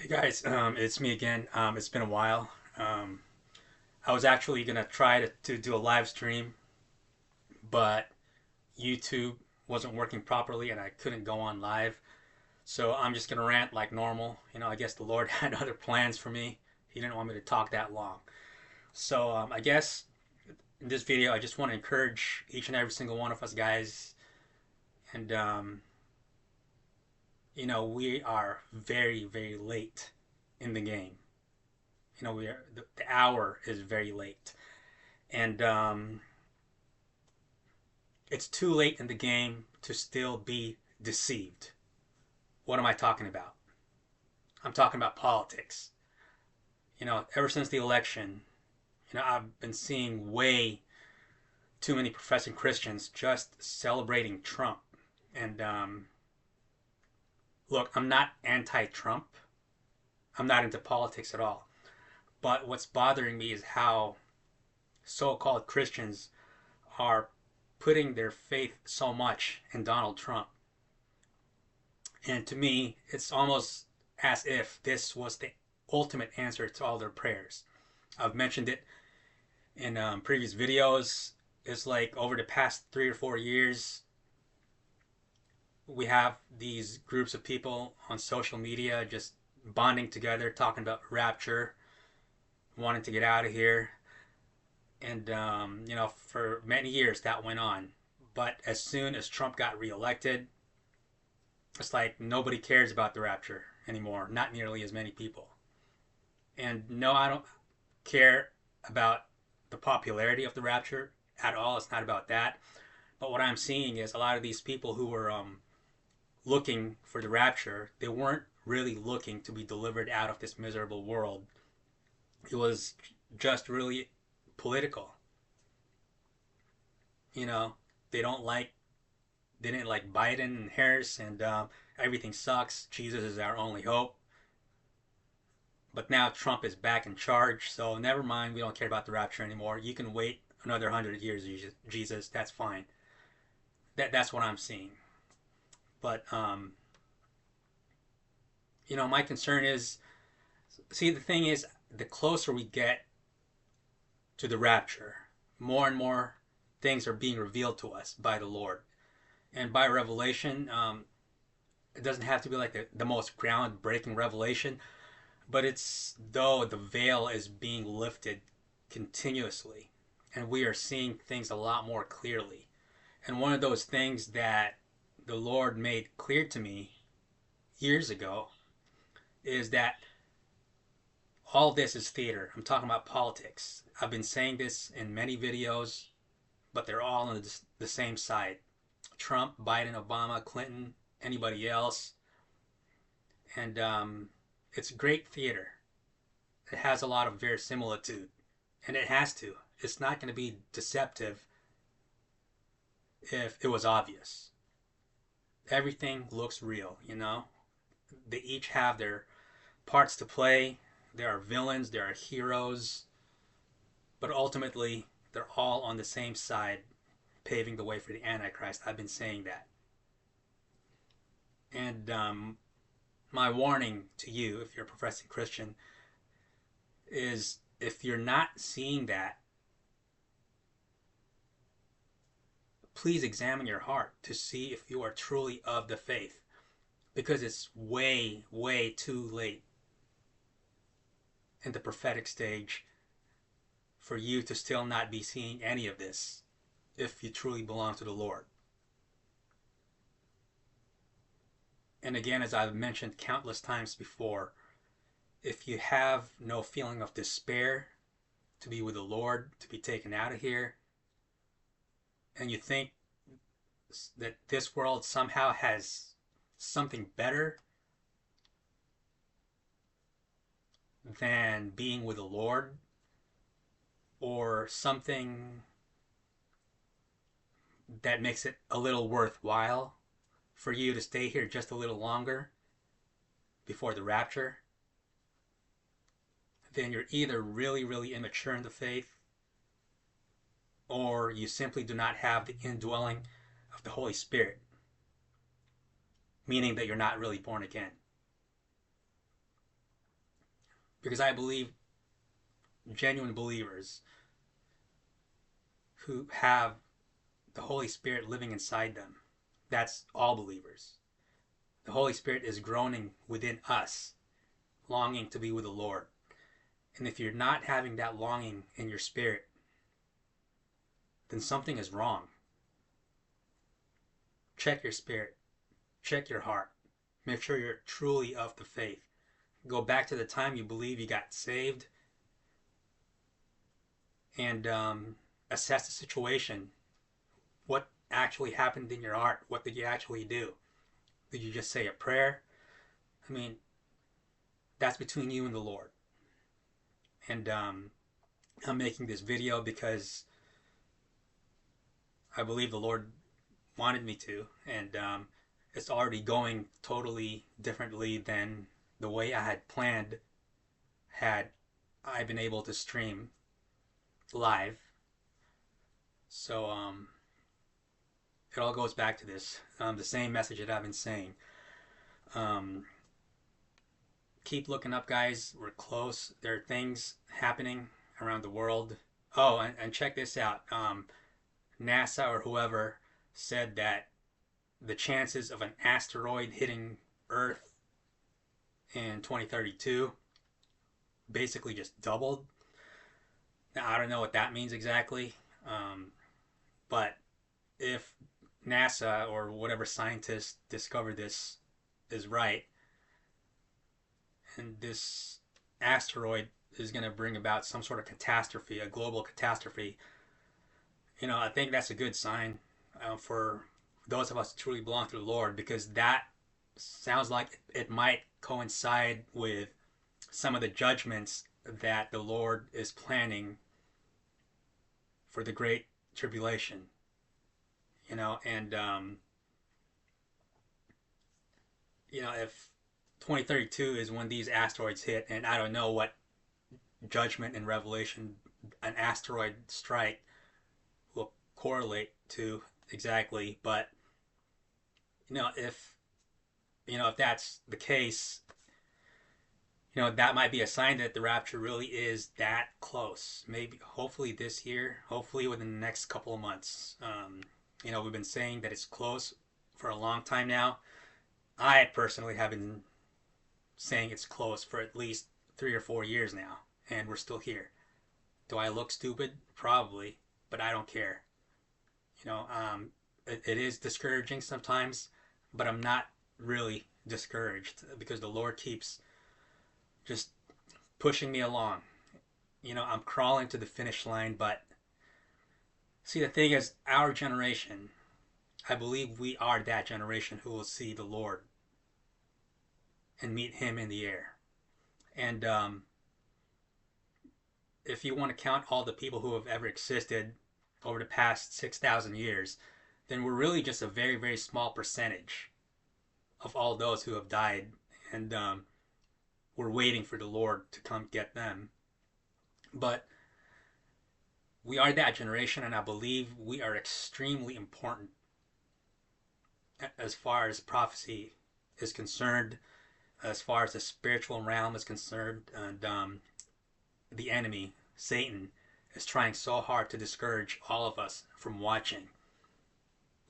Hey guys, it's me again. It's been a while. I was actually gonna try to do a live stream, but YouTube wasn't working properly and I couldn't go on live. So I'm just gonna rant like normal. I guess the Lord had other plans for me. He didn't want me to talk that long. So I guess in this video, I just want to encourage each and every single one of us guys. And we are very, very late in the game. The hour is very late. And it's too late in the game to still be deceived. What am I talking about? I'm talking about politics. Ever since the election, I've been seeing way too many professing Christians just celebrating Trump. And look, I'm not anti Trump, I'm not into politics at all. But what's bothering me is how so called Christians are putting their faith so much in Donald Trump. And to me, it's almost as if this was the ultimate answer to all their prayers. I've mentioned it in previous videos. It's like over the past 3 or 4 years, we have these groups of people on social media just bonding together, talking about rapture, wanting to get out of here. And, for many years that went on. But as soon as Trump got reelected, it's like nobody cares about the rapture anymore. Not nearly as many people. And no, I don't care about the popularity of the rapture at all. It's not about that. But what I'm seeing is a lot of these people who were looking for the rapture, they weren't really looking to be delivered out of this miserable world. It was just really political. You know, they don't like they didn't like Biden and Harris, and everything sucks. Jesus is our only hope. But now Trump is back in charge, so never mind. We don't care about the rapture anymore. You can wait another 100 years, Jesus. That's fine. That's what I'm seeing. But my concern is, see, the thing is, the closer we get to the rapture, more and more things are being revealed to us by the Lord, and by revelation. It doesn't have to be like the most groundbreaking revelation, but it's though the veil is being lifted continuously, and we are seeing things a lot more clearly. And one of those things that the Lord made clear to me years ago is that all this is theater. I'm talking about politics. I've been saying this in many videos, but they're all on the same side. Trump, Biden, Obama, Clinton, anybody else. And it's great theater. It has a lot of verisimilitude, and it has to. It's not going to be deceptive if it was obvious. Everything looks real. They each have their parts to play. There are villains, there are heroes, but ultimately they're all on the same side, paving the way for the Antichrist. I've been saying that. And my warning to you, if you're a professing Christian, is if you're not seeing that, please examine your heart to see if you are truly of the faith, because it's way, way too late in the prophetic stage for you to still not be seeing any of this if you truly belong to the Lord. And again, as I've mentioned countless times before, if you have no feeling of despair to be with the Lord, to be taken out of here, and you think that this world somehow has something better than being with the Lord, or something that makes it a little worthwhile for you to stay here just a little longer before the rapture, then you're either really, really immature in the faith, or you simply do not have the indwelling of the Holy Spirit, meaning that you're not really born again. Because I believe genuine believers who have the Holy Spirit living inside them, that's all believers. The Holy Spirit is groaning within us, longing to be with the Lord. And if you're not having that longing in your spirit, then something is wrong. Check your spirit. Check your heart. Make sure you're truly of the faith. Go back to the time you believe you got saved and assess the situation. What actually happened in your heart? What did you actually do? Did you just say a prayer? I mean, that's between you and the Lord. And I'm making this video because I believe the Lord wanted me to, and it's already going totally differently than the way I had planned had I been able to stream live. So it all goes back to this, the same message that I've been saying. Keep looking up, guys. We're close. There are things happening around the world. Oh, and check this out. NASA or whoever said that the chances of an asteroid hitting Earth in 2032 basically just doubled. Now, I don't know what that means exactly, but if NASA or whatever scientists discovered this is right, and this asteroid is going to bring about some sort of catastrophe, a global catastrophe, I think that's a good sign for those of us who truly belong to the Lord, because that sounds like it might coincide with some of the judgments that the Lord is planning for the Great Tribulation. And if 2032 is when these asteroids hit, and I don't know what judgment in Revelation an asteroid strike will correlate to exactly, but if that's the case, that might be a sign that the rapture really is that close. Maybe, hopefully this year, hopefully within the next couple of months. We've been saying that it's close for a long time now. I personally have been saying it's close for at least 3 or 4 years now, and we're still here. Do I look stupid? Probably, but I don't care. It is discouraging sometimes, but I'm not really discouraged because the Lord keeps just pushing me along. I'm crawling to the finish line, but see, the thing is, our generation, I believe we are that generation who will see the Lord and meet Him in the air. And if you want to count all the people who have ever existed over the past 6,000 years, then we're really just a very, very small percentage of all those who have died. And we're waiting for the Lord to come get them. But we are that generation, and I believe we are extremely important as far as prophecy is concerned, as far as the spiritual realm is concerned. And the enemy, Satan, is trying so hard to discourage all of us from watching.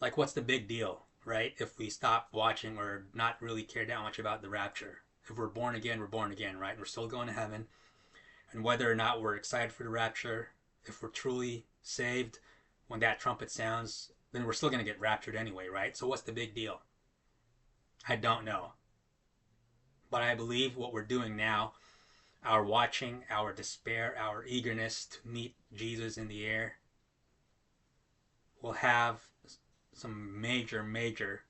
Like, what's the big deal, right? If we stop watching or not really care that much about the rapture. If we're born again, we're born again, right? We're still going to heaven. And whether or not we're excited for the rapture, if we're truly saved when that trumpet sounds, then we're still going to get raptured anyway, right? So what's the big deal? I don't know. But I believe what we're doing now, our watching, our despair, our eagerness to meet Jesus in the air, will have some major, major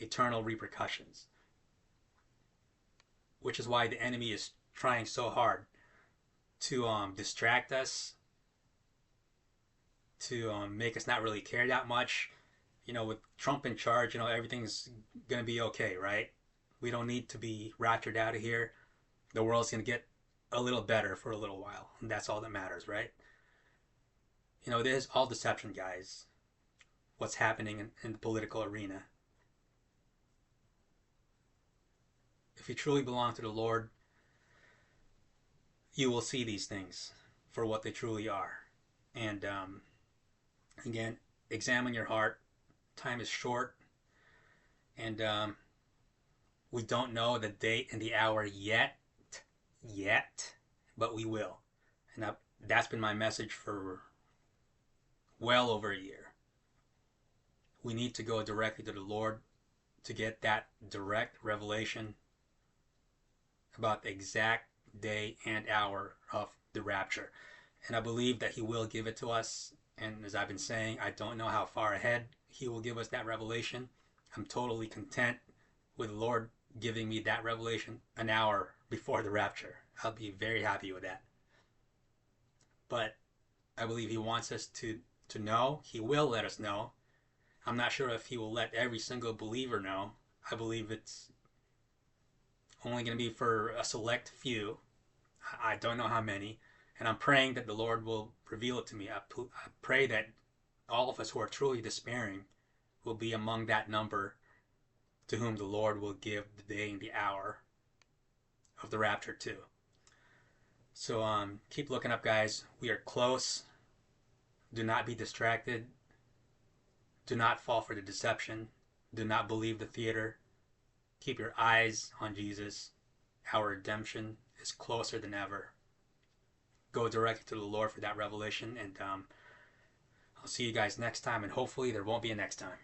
eternal repercussions. Which is why the enemy is trying so hard to distract us, to make us not really care that much. With Trump in charge, everything's going to be okay, right? We don't need to be raptured out of here. The world's going to get a little better for a little while. And that's all that matters, right? It is all deception, guys. What's happening in the political arena. If you truly belong to the Lord, you will see these things for what they truly are. And again, examine your heart. Time is short, and we don't know the date and the hour yet, but we will. And that's been my message for well over a year. We need to go directly to the Lord to get that direct revelation about the exact day and hour of the rapture. And I believe that He will give it to us. And as I've been saying, I don't know how far ahead He will give us that revelation. I'm totally content with the Lord giving me that revelation an hour before the rapture. I'll be very happy with that. But I believe He wants us to know. He will let us know. I'm not sure if He will let every single believer know. I believe it's only going to be for a select few. I don't know how many. And I'm praying that the Lord will reveal it to me. I pray that all of us who are truly despairing will be among that number to whom the Lord will give the day and the hour of the rapture too. So keep looking up, guys. We are close. Do not be distracted. Do not fall for the deception. Do not believe the theater. Keep your eyes on Jesus. Our redemption is closer than ever. Go directly to the Lord for that revelation, and I'll see you guys next time, and hopefully there won't be a next time.